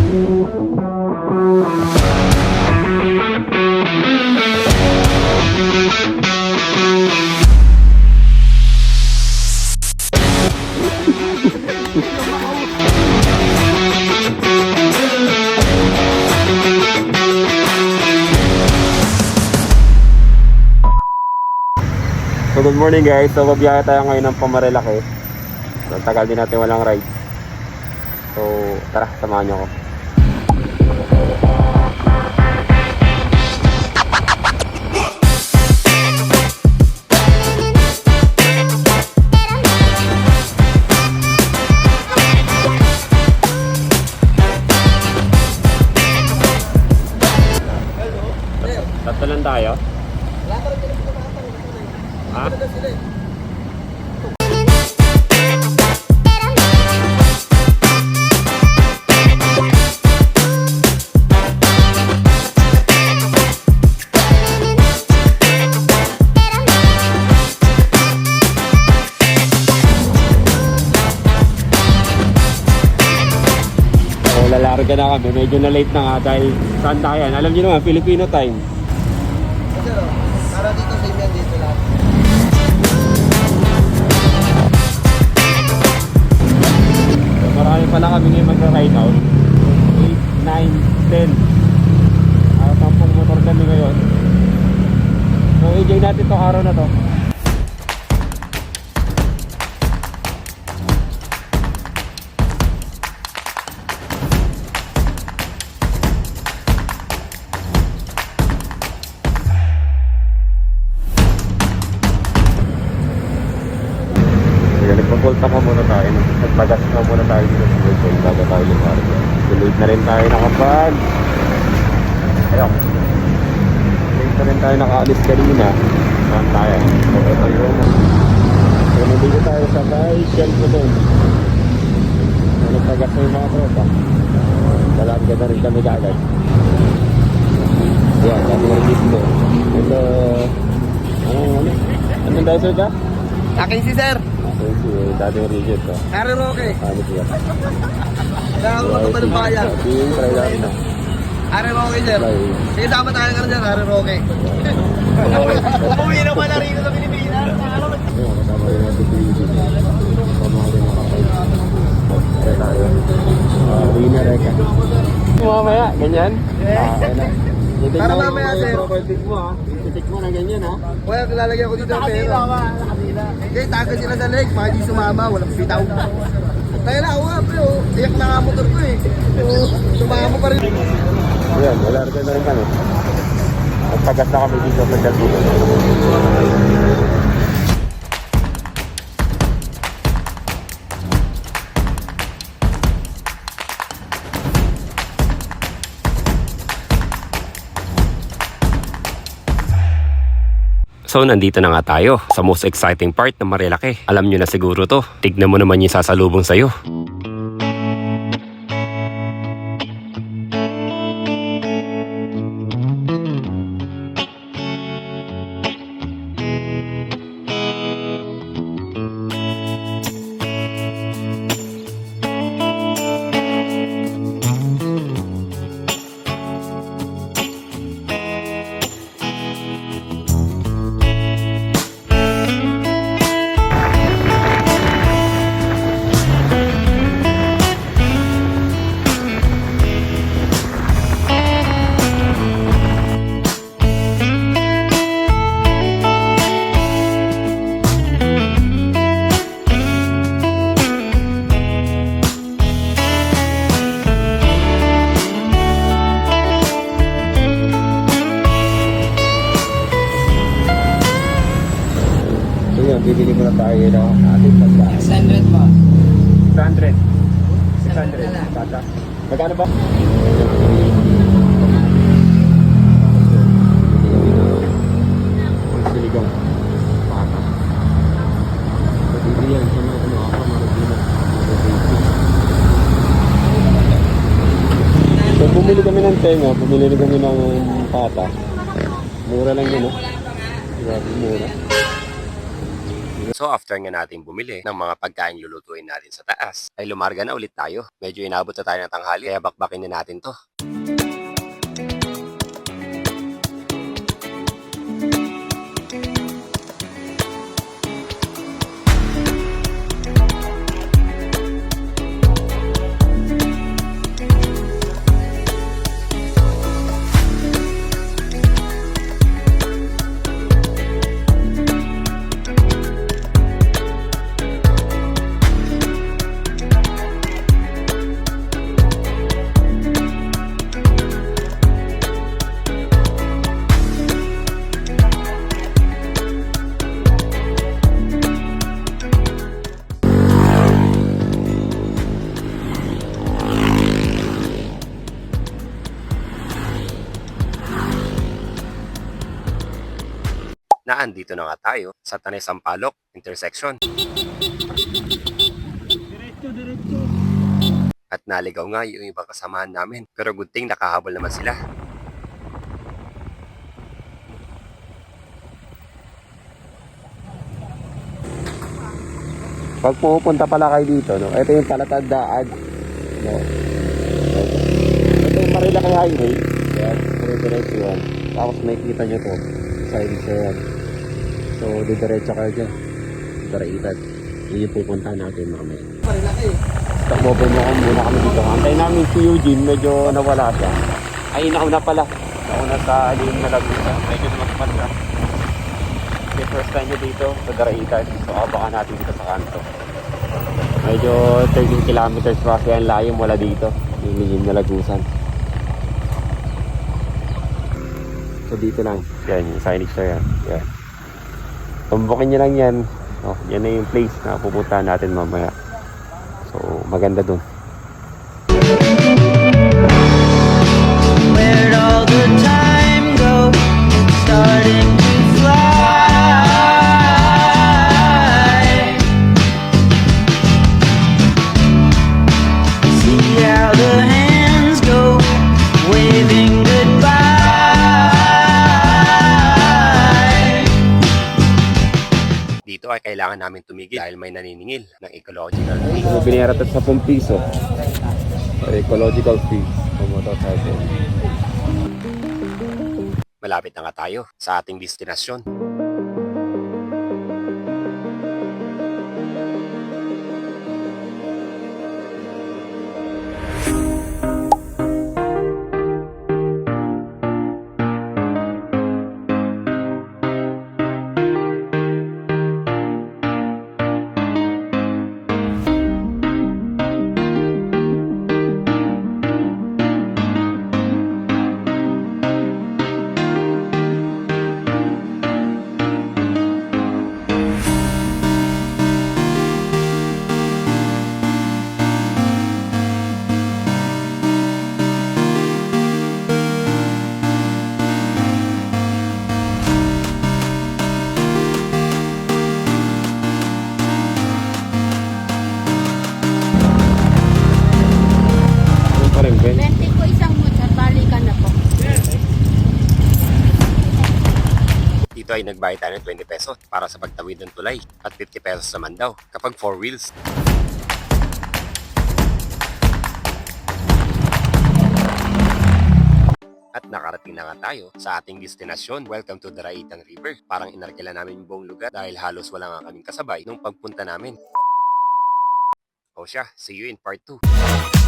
So good morning guys, so babiyahe tayo ngayon ng Marilake. So tagal din natin walang ride. So tara, samahan nyo ako. Tatlo lang tayo? Ha? Lalarga na kami, medyo na late na nga dahil saan tayo? Alam niyo naman, Filipino time. Para dito sa inyo, dito lang. So, marami pala kami ngayon mag-ride out. 8, 9, 10. Tampong motor kami ngayon. So enjoy natin itong araw na to. Nagpapulta ka muna tayo. Nagpagas ka muna tayo dito sa Wilson bago tayo lumarin. Late na rin tayo nakapag. Ayun. Late na rin tayo nakaalis kanina. Saan tayo? So ito yung so nandito tayo sa Bay Shelf doon. Nagpagas na yung mga tropa. Talaga na rin kami kagad. Yan, dami na rin mo. Ito anong daw sir ka? Akin si sir. Thank you, dating rigid ko. Harry Roque. Ano siya? Kailangan ko matupad ng bayan. Try lang na. Harry Roque, sir. Sige, sama tayo ka na dyan, Harry Roque. Umuwi naman na rito sa Pilipinas. Kasama rin natin si Rigid. Kasama rin nakapag. Try tayo. Winner Reka. Mamaya, ganyan? Okay na. Para mamaya, sir. Properties mo ha. Titik mo na ganyan ha. Kuya, lalagyan ko dito ng pera. Okay, tagal sila sa leg. Baka di sumama, walang bitaw. Tayo na ako nga, pero iyak na nga motor ko eh. Sumama pa rin. Ayan, wala rin na rin kami. Magpagas na kami dito sa Jalbuno. So nandito na nga tayo sa most exciting part ng Marilake. Alam nyo na siguro to. Tignan mo naman yung sasalubong sa'yo. Bibili mo na tayo ng ating pagkain. 600 po. 600. 600. Bata. Magkano ba? Siligang. Bata. Bibili yan sa mga marugina. So bumili kami ng tenga, bumili kami ng pata. Mura lang yun, no? Grabe, mura. So after nga natin bumili ng mga pagkain lulutuin natin sa taas, ay lumarga na ulit tayo. Medyo inabot na tayo ng tanghali, kaya bakbakin na natin to. Na andito na nga tayo sa Tanay Sampaloc intersection. At naligaw nga yung ibang kasamahan namin. Pero good thing nakahabol naman sila. Pag pupunta pala kayo dito, no, ito yung palatandaan. No. Ito yung Marilaki Highway. Yan, diretso yan. Tapos makikita nyo to. Side siya yan. So, didiretso kayo dyan. Daraitan. Yun yung pupunta natin mamaya. Marilaki. Stop muna kami dito. Antay namin si Eugene, medyo nawala siya. Ay, nauna pala. Nauna sa alim na Laguna. Medyo naman siya. Okay, first time nyo dito sa Daraitan. So, abangan natin dito sa kanto. Medyo 13 kilometers pa kasi ang layo mula dito. Yung Nalagusan. So, dito lang. Yan, yung signage na yan. Yan. Tumbukin nyo lang yan. Oh, yan na yung place na pupuntahan natin mamaya. So, maganda dun. Where'd all the time go? It's starting to fly. See how the hands go, waving goodbye. Dito ay kailangan namin tumigil dahil may naniningil ng ecological fee. So, binayara ito sa 10 piso. Ecological fee. Motorcycle. Malapit na nga tayo sa ating destinasyon. Ano pa rin, Ben? 20 po isang motor, balikan na po. Dito ay nagbayad tayo ng 20 pesos para sa pagtawid ng tulay at 50 pesos naman daw kapag 4 wheels. At nakarating na nga tayo sa ating destinasyon. Welcome to Daraitan River. Parang inarkila namin yung buong lugar dahil halos wala nga kaming kasabay nung pagpunta namin. O siya, see you in part 2.